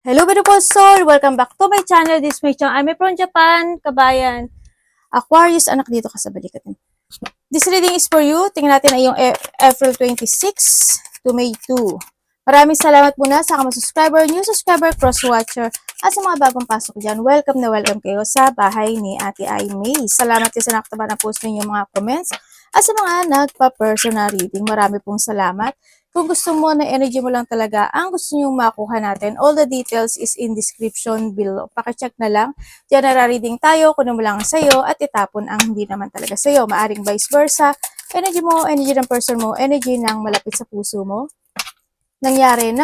Hello, beautiful soul! Welcome back to my channel. This is my channel. I'm from Japan, kabayan. Aquarius, anak dito ka sa balikat. This reading is for you. Tingnan natin ay yung April 26 to May 2. Maraming salamat muna sa mga subscriber, new subscriber, cross-watcher, at sa mga bagong pasok dyan. Welcome na welcome kayo sa bahay ni Ate Ai May. Salamat din sa nakataba na post ninyo mga comments. At sa mga nagpa-personal reading, marami pong salamat. Kung gusto mo na energy mo lang talaga, ang gusto nyo makuha natin, all the details is in description below. Pakicheck na lang. Diyan nara-reading tayo, kunin mo lang sa'yo at itapon ang hindi naman talaga sa'yo. Maaring vice versa. Energy mo, energy ng person mo, energy ng malapit sa puso mo. Nangyayari,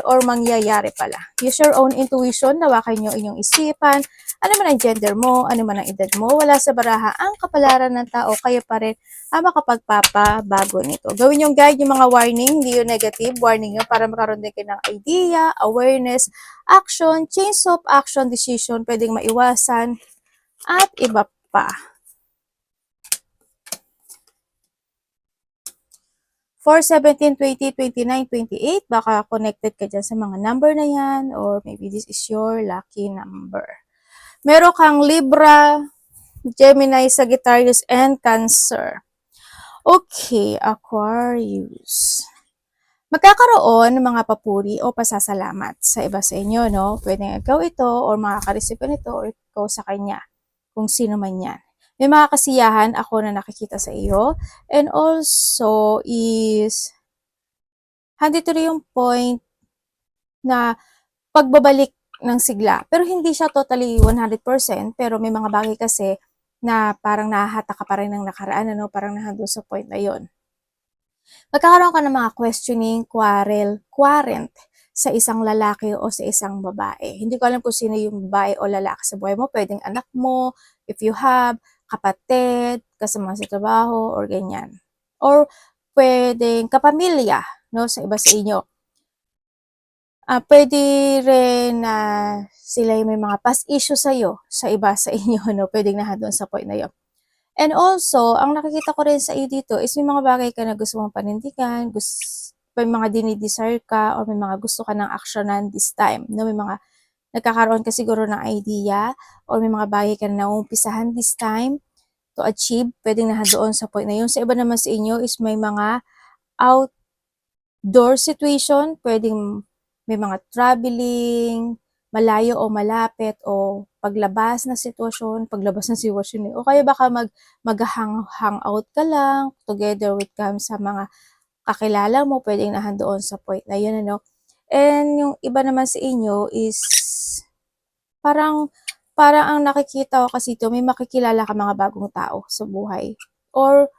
or mangyayari pala. Use your own intuition, nawakan nyo inyong isipan, ano man ang gender mo, ano man ang edad mo, wala sa baraha ang kapalaran ng tao, kayo pa rin ang makapagpapabago nito. Gawin yung guide, yung mga warning, hindi yung negative, warning yun para makaroon din kayo ng idea, awareness, action, change of action, decision, pwedeng maiwasan, at iba pa. 4, 17, 20, 29, 28, baka connected ka dyan sa mga number na yan, or maybe this is your lucky number. Meron kang Libra, Gemini, Sagittarius, and Cancer. Okay, Aquarius. Magkakaroon ng mga papuri o pasasalamat sa iba sa inyo, no? Pwedeng ikaw ito, or makaka-receive nito, or ikaw sa kanya, kung sino man yan. May mga kasiyahan ako na nakikita sa iyo. And also is, handito rin yung point na pagbabalik ng sigla. Pero hindi siya totally 100%, pero may mga bagay kasi na parang nahahata ka pa rin ng nakaraan, ano? Parang nahando sa point na yon. Magkakaroon ka ng mga questioning, quarrel sa isang lalaki o sa isang babae. Hindi ko alam kung sino yung babae o lalaki sa buhay mo. Pwedeng anak mo, if you have, kapatid, kasama sa trabaho, or ganyan. Or pwedeng kapamilya, no, sa iba sa inyo. Pwede rin na sila yung may mga past issue sa'yo, sa iba sa inyo, no? Pwedeng doon sa point na yun. And also, ang nakikita ko rin sa iyo dito is may mga bagay ka na gusto mong panindigan, may mga dinidesire ka, or may mga gusto ka ng actionan this time. No? May mga nagkakaroon ka siguro ng idea, or may mga bagay ka na naumpisahan this time to achieve. Pwedeng doon sa point na yun. Sa iba naman sa inyo is may mga outdoor situation, pwedeng may mga traveling, malayo o malapit, o paglabas ng sitwasyon, o kaya baka mag-hangout ka lang, together with sa mga kakilala mo, pwedeng doon sa point na yun, ano. And yung iba naman sa inyo is, parang ang nakikita ko kasi ito, may makikilala ka mga bagong tao sa buhay. Or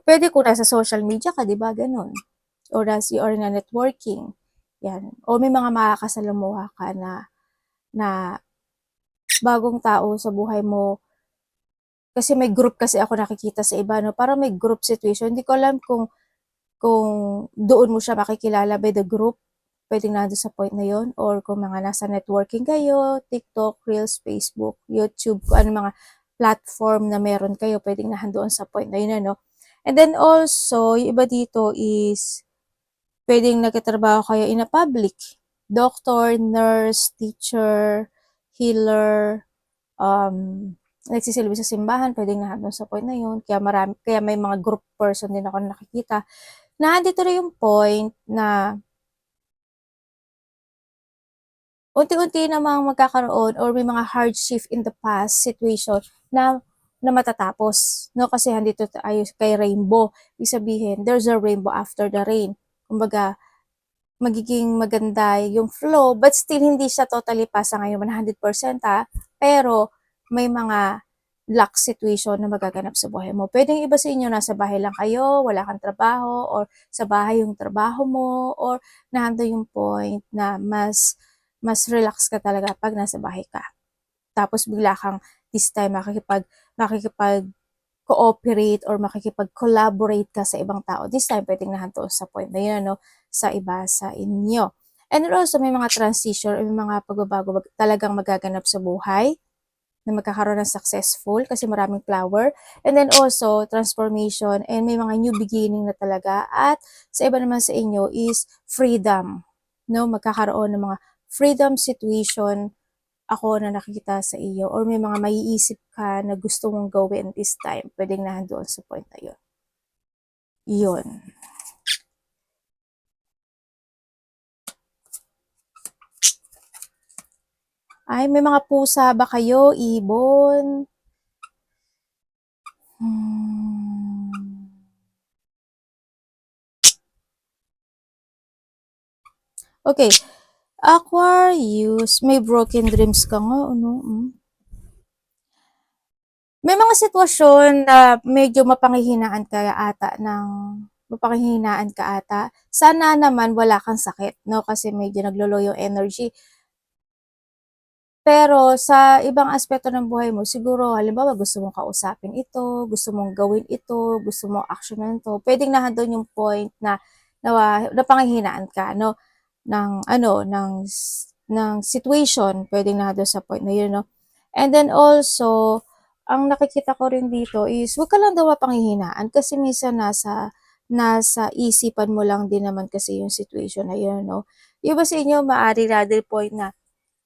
pwede kung nasa social media ka, di ba, ganun. Or as you are na networking. Yan. O may mga makakasalamuha ka na bagong tao sa buhay mo. Kasi may group kasi ako nakikita sa iba, no? Parang may group situation. Hindi ko alam kung doon mo siya makikilala by the group. Pwedeng nandun sa point na yon. Or kung mga nasa networking kayo, TikTok, Reels, Facebook, YouTube, kung ano mga platform na meron kayo, pwedeng nandoon sa point na yun, ano? And then also, yung iba dito is, pwedeng nagtatrabaho kayo in a public. Doctor, nurse, teacher, healer, nagsisilbi sa simbahan, pwedeng nandun sa point na yun. Kaya may mga group person din ako nakikita. Nandito rin yung point na unti-unti namang magkakaroon, or may mga hardship in the past situation na matatapos, no? Kasi handito tayo kay rainbow. Ibig sabihin, there's a rainbow after the rain. Kumbaga, magiging maganda yung flow, but still hindi siya totally pasa ngayon 100% pero may mga luck situation na magaganap sa buhay mo. Pwedeng iba sa inyo, nasa bahay lang kayo, wala kang trabaho, or sa bahay yung trabaho mo, or nahando yung point na mas relax ka talaga pag nasa bahay ka. Tapos bigla kang this time makikipag-cooperate or makikipag-collaborate ka sa ibang tao. This time, pwedeng nahanto sa point na yun, ano, sa iba sa inyo. And also, may mga transition, may mga pagbabago talagang magaganap sa buhay na magkakaroon ng successful kasi maraming flower. And then also, transformation, and may mga new beginning na talaga. At sa iba naman sa inyo is freedom. No? Magkakaroon ng mga freedom situation ako na nakikita sa iyo or may mga maiisip ka na gusto mong gawin this time, pwedeng nandoon sa point na yun. Yun. Ay, may mga pusa ba kayo, ibon? Okay. Aquarius, may broken dreams ka nga, ano? May mga sitwasyon na medyo mapanghihinaan ka ata. Sana naman wala kang sakit, no? Kasi medyo naglo-low yung energy. Pero sa ibang aspeto ng buhay mo, siguro halimbawa gusto mong kausapin ito, gusto mong gawin ito, gusto mong aksyonan 'to, puwedeng nando'n yung point na napanghihinaan ka 'no, ng situation, puwedeng nando'n sa point na 'yun 'no. And then also, ang nakikita ko rin dito is huwag ka lang daw mapanghihinaan kasi minsan nasa isipan mo lang din naman kasi yung situation na 'yun 'no. Yung iba sa inyo maaari rather point na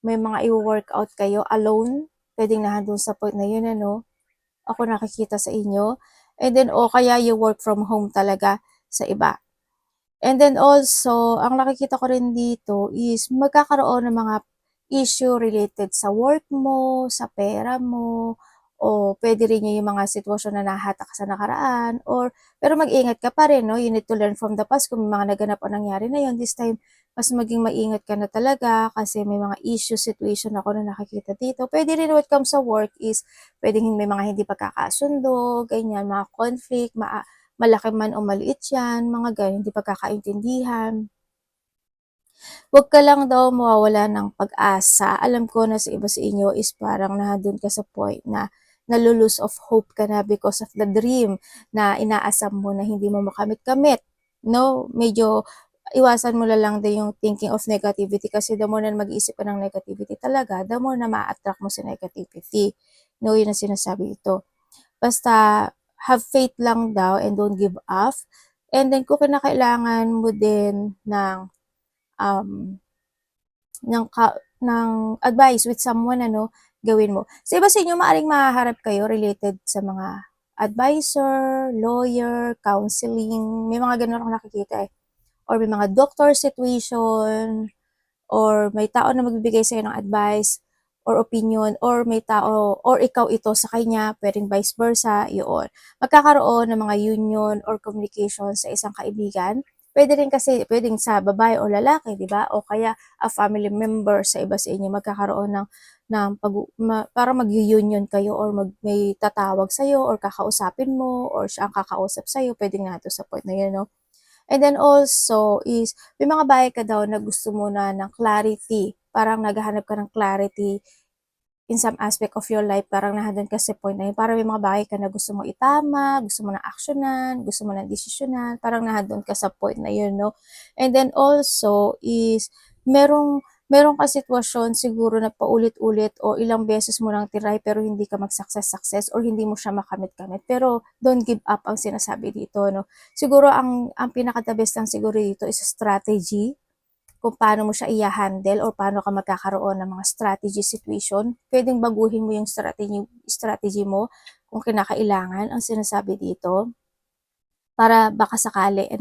may mga i-wo-workout kayo alone, puwedeng nando'n sa point na 'yun ano, ako nakikita sa inyo. And then o kaya you work from home talaga sa iba. And then also, ang nakikita ko rin dito is magkakaroon ng mga issue related sa work mo, sa pera mo, o puwede rin yung mga sitwasyon na nahatak ka sa nakaraan or pero mag-ingat ka pa rin 'no, you need to learn from the past kung may mga naganap o nangyari na yun, this time mas maging maingat ka na talaga kasi may mga issue situation ako na nakikita dito. Puwede rin when it comes sa work is puwedeng may mga hindi pagkakasundo, ganyan, mga conflict, malaki man o maliit yan, mga ganyan, hindi pagkakaintindihan. Huwag ka lang daw mawawala ng pag-asa. Alam ko na sa iba sa inyo is parang nandun ka sa point na nalo-lose of hope ka na because of the dream na inaasam mo na hindi mo makamit-kamit. No? Medyo iwasan mo na lang din yung thinking of negativity kasi the more na mag-iisip ka ng negativity talaga, the more na ma-attract mo si negativity. No, yun ang sinasabi ito. Basta have faith lang daw and don't give up. And then kung kinakailangan mo din um, ng advice with someone ano, gawin mo. Sa iba sa inyo maaaring mahaharap kayo related sa mga advisor, lawyer, counseling, may mga gano'n akong nakikita eh. Or may mga doctor situation, or may tao na magbibigay sa'yo ng advice or opinion, or may tao, or ikaw ito sa kanya, pwedeng vice versa, yun. Magkakaroon ng mga union or communication sa isang kaibigan. Pwede rin kasi, pwedeng sa babae o lalaki, di ba? O kaya a family member sa iba sa inyo, magkakaroon para mag-union kayo or may tatawag sa'yo or kakausapin mo or siya ang kakausap sa'yo, pwedeng nga to sa point na yun, no? And then also is, may mga bagay ka daw na gusto mo na ng clarity, parang naghahanap ka ng clarity in some aspect of your life, parang nandun ka sa point na yun, parang may mga bagay ka na gusto mo itama, gusto mo na aksyonan, gusto mo na desisyonan, parang nandun ka sa point na yun, no? And then also is, merong ka sitwasyon siguro na paulit-ulit o ilang beses mo nang try pero hindi ka mag-success or hindi mo siya makamit-kamit. Pero don't give up ang sinasabi dito, no? Siguro ang pinaka-the best lang siguro dito is strategy kung paano mo siya i-handle or paano ka magkakaroon ng mga strategy situation. Pwedeng baguhin mo yung strategy mo kung kinakailangan ang sinasabi dito para baka sakaling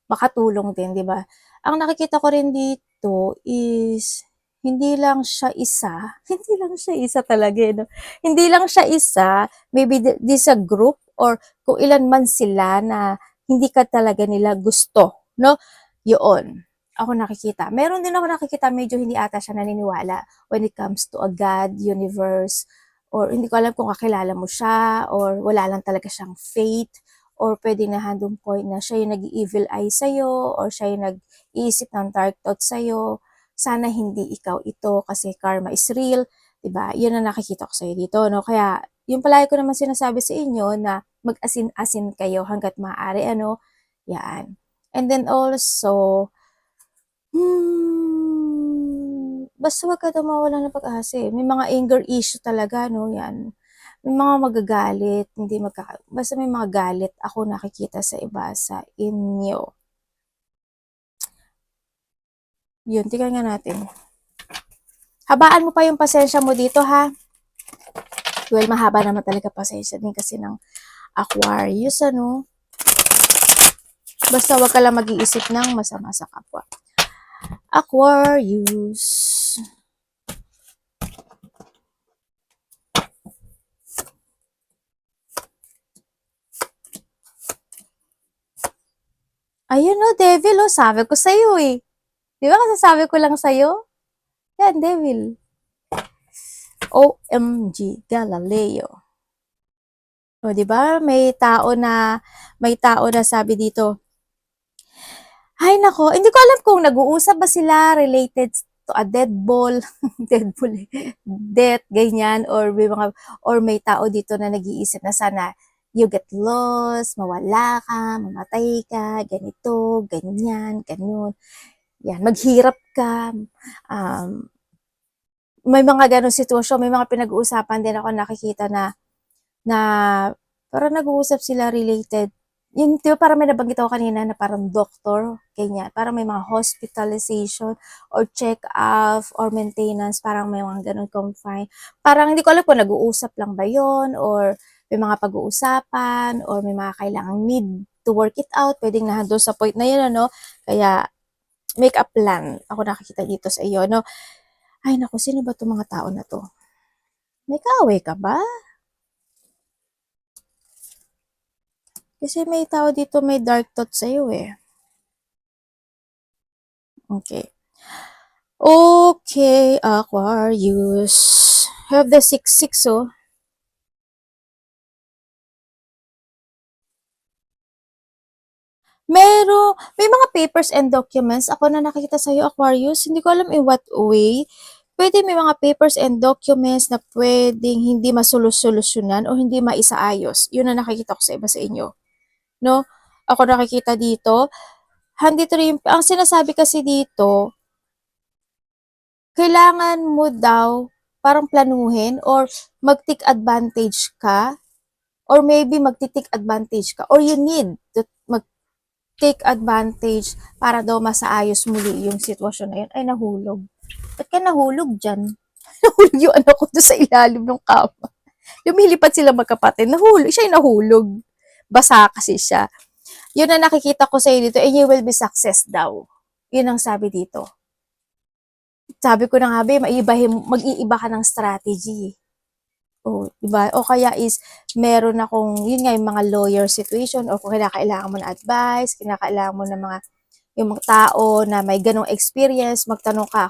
makatulong din, 'di ba? Ang nakikita ko rin dito is hindi lang siya isa, hindi lang siya isa talaga, eh, 'no? Hindi lang siya isa, maybe this a group or kung ilan man sila na hindi ka talaga nila gusto, 'no? Yoon, ako nakikita. Meron din ako nakikita medyo hindi ata siya naniniwala when it comes to a God, universe, or hindi ko alam kung kakilala mo siya or wala lang talaga siyang faith or pwedeng nandun point na siya yung nag-evil eye sa'yo or siya yung nag-iisip ng dark thoughts sa'yo. Sana hindi ikaw ito kasi karma is real, 'di ba? 'Yun ang nakikita ko sa'yo dito, no? Kaya yung palagi ko naman sinasabi sa inyo na mag-asin-asin kayo hangga't maaari, ano? Yan. And then also, basta wag ka daw mawalan ng pag-asa, eh. May mga anger issue talaga 'no, 'yan. May mga magagalit, hindi basta may mga galit ako nakikita sa iba sa inyo. Yun, tingnan nga natin. Habaan mo pa yung pasensya mo dito, ha? Well, mahaba naman talaga pasensya din kasi ng Aquarius, ano? Basta wag ka lang mag-iisip ng masama sa kapwa. Aquarius. Ayun, no, Devil, oh, sabi ko sa'yo, eh. Di ba kasasabi ko lang sa'yo? Yan, Devil. OMG, Galileo. O, di ba? May tao na sabi dito, ay nako, hindi ko alam kung nag-uusap ba sila related to a dead ball, dead ball, death, ganyan, or may tao dito na nag-iisip na sana you get lost, mawala ka, mamatay ka, ganito, ganyan, ganun. Yan, maghirap ka. Um, may mga ganong sitwasyon, may mga pinag-uusapan din ako nakikita na parang nag-uusap sila related. Yun, di ba parang may nabanggit ako kanina na parang doctor, ganyan. Parang may mga hospitalization or check-up or maintenance, parang may mga ganun confine. Parang hindi ko alam kung nag-uusap lang ba yon or may mga pag-uusapan or may mga kailangang need to work it out. Pwedeng nahando sa point na yun, ano? Kaya, make a plan. Ako nakikita dito sa iyo, no? Ay, naku, sino ba itong mga tao na to? May kaaway ka ba? Kasi may tao dito may dark thought sa'yo eh. Okay. Okay, Aquarius. Have the 6-6, oh. May mga papers and documents ako na nakikita sa'yo, Aquarius. Hindi ko alam in what way. Pwede may mga papers and documents na pwedeng hindi masolusyonan o hindi maisaayos. Yun ang nakikita ko sa iba sa inyo. No? Ako nakikita dito. Handito rin, ang sinasabi kasi dito, kailangan mo daw parang planuhin or mag-take advantage ka or maybe mag-take advantage ka or you need to mag-take advantage para daw masaayos muli yung sitwasyon na yun. Ay, nahulog. Ba't ka nahulog dyan? Nahulog yung anak ko doon sa ilalim ng kama. Lumilipad sila magkapatid. Nahulog. Siya yung nahulog. Basa kasi siya. Yun ang nakikita ko sa dito, and you will be success daw. Yun ang sabi dito. Sabi ko na nga, mag-iiba ka ng strategy. O, diba? O kaya is, meron akong, yun nga, yung mga lawyer situation, o kung kinakailangan mo na advice, kinakailangan mo na yung mga tao na may ganong experience, magtanong ka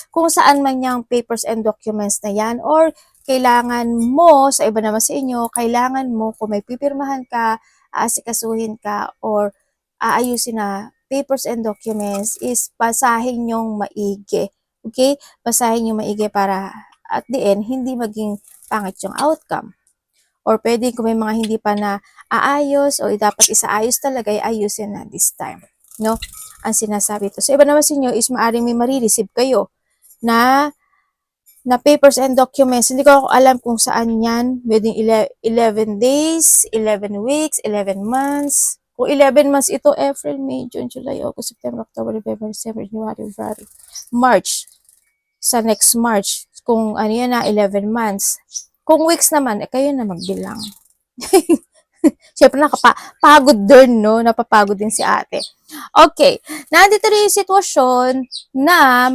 kung saan man yung papers and documents na yan, or kailangan mo, sa iba naman sa inyo, kailangan mo, kung may pipirmahan ka, aasikasuhin ka, or aayusin na papers and documents, is basahin yung maigi. Okay? Basahin yung maigi para at the end, hindi maging pangit yung outcome. Or pwede kung may mga hindi pa na aayos o dapat isaayos talaga, ayusin na this time. No? Ang sinasabi to. So, iba naman sa inyo is maaaring may marireceive kayo na papers and documents. Hindi ko alam kung saan yan. Within 11 days, 11 weeks, 11 months. Kung 11 months ito, April, May, June, July, August, September, October, November, December, January, February, March. Sa next March, kung ano yan na, 11 months. Kung weeks naman, kayo na magbilang. Siyempre, nakapagod din, no? Napapagod din si ate. Okay. Nandito rin yung sitwasyon na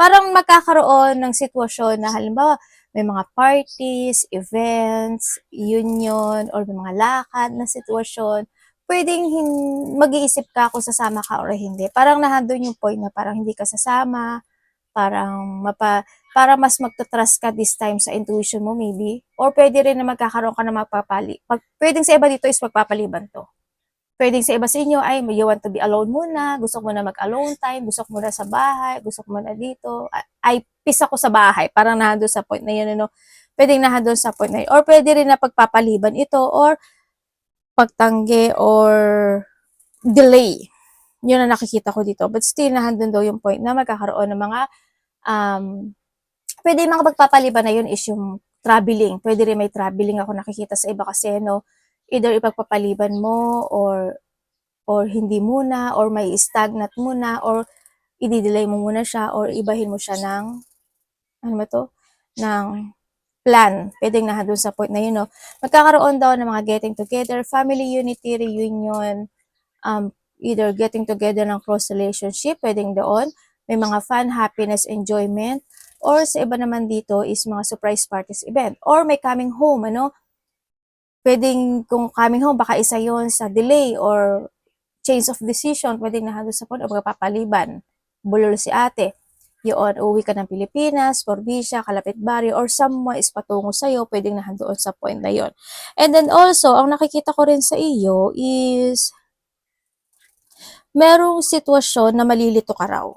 parang magkakaroon ng sitwasyon na halimbawa, may mga parties, events, union, or may mga lakad na sitwasyon, pwedeng mag-iisip ka kung sasama ka or hindi. Parang nandun yung point na parang hindi ka sasama, para mas magta-trust ka this time sa intuition mo maybe. Or pwede rin na magkakaroon ka na pwedeng sa iba dito is magpapaliban to. Pwedeng sa iba sa inyo ay you want to be alone muna, gusto mo na mag-alone time, gusto mo na sa bahay, gusto mo na dito. Ay, peace ako sa bahay. Parang nahando sa point na yun, ano. Pwedeng nahando sa point na yun. Or pwede rin na pagpapaliban ito or pagtanggi or delay. Yun ang nakikita ko dito. But still, nahandun daw yung point na magkakaroon ng mga pwede yung mga pagpapaliban na yun is yung traveling. Pwede rin may traveling ako nakikita sa iba kasi, no? Either ipagpapaliban mo or or hindi muna, or may stagnant muna, or i-delay mo muna siya, or ibahin mo siya ng, ano ba to? Ng plan. Pwedeng na doon sa point na yun, no? Magkakaroon daw ng mga getting together, family unity, reunion, either getting together ng close relationship, pwedeng doon. May mga fun, happiness, enjoyment, or sa iba naman dito is mga surprise parties event, or may coming home, ano? Pwedeng kung coming home, baka isa yon sa delay or change of decision, pwedeng nahalo sa point o magpapaliban. Bulol si ate. Yun, uwi ka ng Pilipinas, probinsya, kalapit baryo, or someone is patungo sa'yo, pwedeng nahandoon sa point na yon. And then also, ang nakikita ko rin sa iyo is merong sitwasyon na malilito ka raw.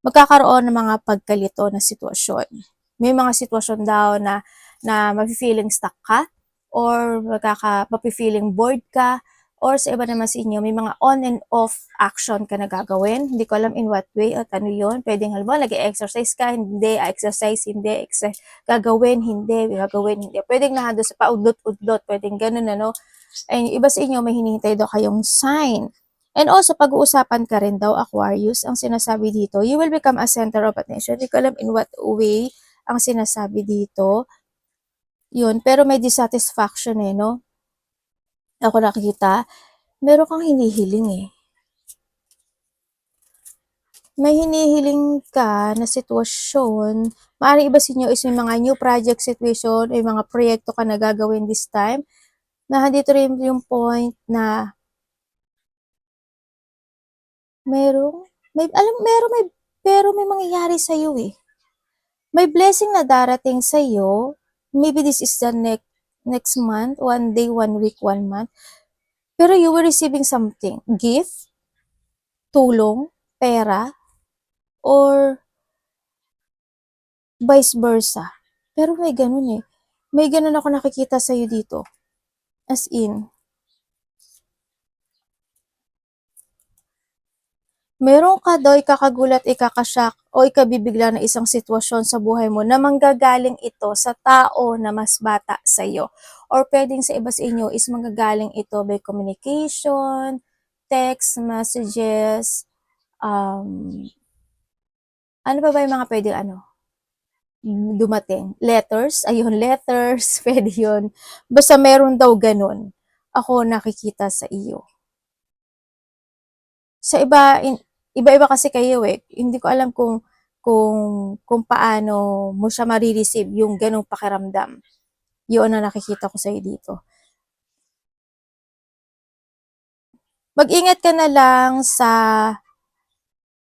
Magkakaroon ng mga pagkalito na sitwasyon. May mga sitwasyon daw na mafe-feeling stuck ka, or mafe-feeling bored ka, or sa iba naman sa inyo, may mga on and off action ka na gagawin. Hindi ko alam in what way at ano yun. Pwedeng halimbawa, nag-exercise ka, hindi, exercise, hindi, gagawin, hindi, gagawin, hindi. Pwedeng nahado sa paudlot-udlot, pwedeng ganun, ano. Ay, iba sa inyo, may hinihintay daw kayong sign. And also, pag-uusapan ka rin daw, Aquarius, ang sinasabi dito, you will become a center of attention. Hindi ko alam in what way ang sinasabi dito. Yun, pero may dissatisfaction no? Ako nakikita, meron kang hinihiling May hinihiling ka na sitwasyon. Maaaring iba sa inyo is may mga new project situation, may mga proyekto ka na gagawin this time. Na dito rin yung point na pero may mangyayari sa iyo May blessing na darating sa iyo. Maybe this is the next month, one day, 1 week, 1 month. Pero you were receiving something, gift, tulong, pera, or vice versa. Pero may ganun May ganun ako nakikita sa iyo dito. As in, meron ka daw ikakagulat, ikakashock, o ikabibigla na isang sitwasyon sa buhay mo na manggagaling ito sa tao na mas bata sa iyo. Or pwedeng sa iba sa inyo is manggagaling ito by communication, text messages, ano pa ba yung mga pwedeng dumating? Letters, ayun, letters, pwede yun. Basta meron daw ganun. Ako nakikita sa iyo. Sa iba-iba kasi kayo Hindi ko alam kung paano mo siya marireceive yung ganong pakiramdam. Yun na nakikita ko sa'yo dito. Mag-ingat ka na lang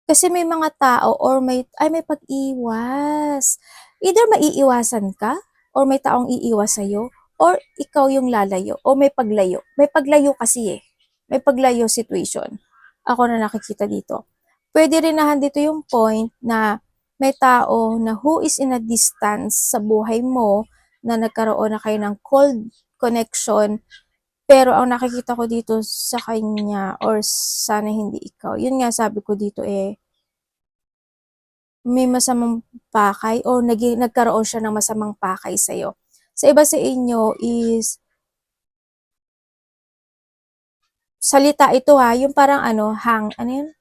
kasi may mga tao or may pag-iwas. Either maiiwasan ka or may taong iiwas sa'yo or ikaw yung lalayo o may paglayo. May paglayo kasi May paglayo situation. Ako na nakikita dito. Pwede rin dito yung point na may tao na who is in a distance sa buhay mo na nagkaroon na kayo ng cold connection, pero ang nakikita ko dito sa kanya or sana hindi ikaw. Yun nga sabi ko dito may masamang pakay o nagkaroon siya ng masamang pakay sa'yo. Sa iba sa inyo is salita ito yung parang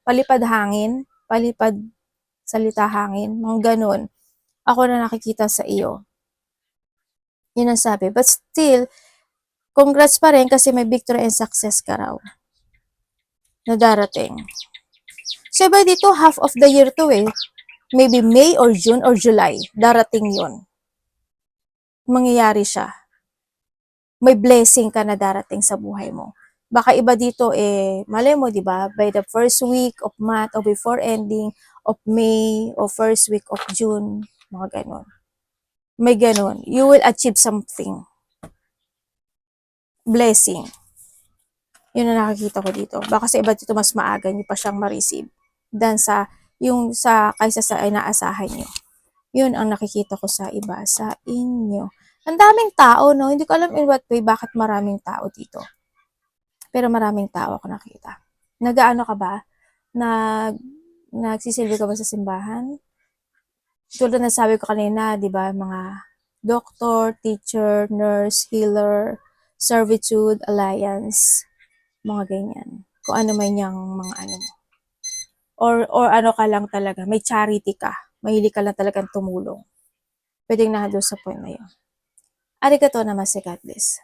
palipad hangin, palipad salita hangin, mga ganun. Ako na nakikita sa iyo. Yun ang sabi. But still, congrats pa rin kasi may victory and success ka raw na darating. So, iba dito, half of the year to Maybe May or June or July. Darating yon. Mangyayari siya. May blessing ka na darating sa buhay mo. Baka iba dito malay mo, di ba? By the first week of month or before ending of May or first week of June, mga ganon. May ganon. You will achieve something. Blessing. Yun ang nakikita ko dito. Baka sa iba dito mas maaga nyo pa siyang ma-receive than kaysa sa inaasahan nyo. Yun ang nakikita ko sa iba sa inyo. Ang daming tao, no? Hindi ko alam in what way bakit maraming tao dito. Pero maraming tao ako nakita. Nagaano ka ba? Nagsisilbi ka ba sa simbahan? Tulad na sabi ko kanina, di ba, mga doctor, teacher, nurse, healer, servitude, alliance, mga ganyan. kung ano man yung mga ano mo. Or ano ka lang talaga, may charity ka. Mahilig ka lang talagang tumulong. Pwedeng na doon sa point na yun. Arigatou naman si God bless.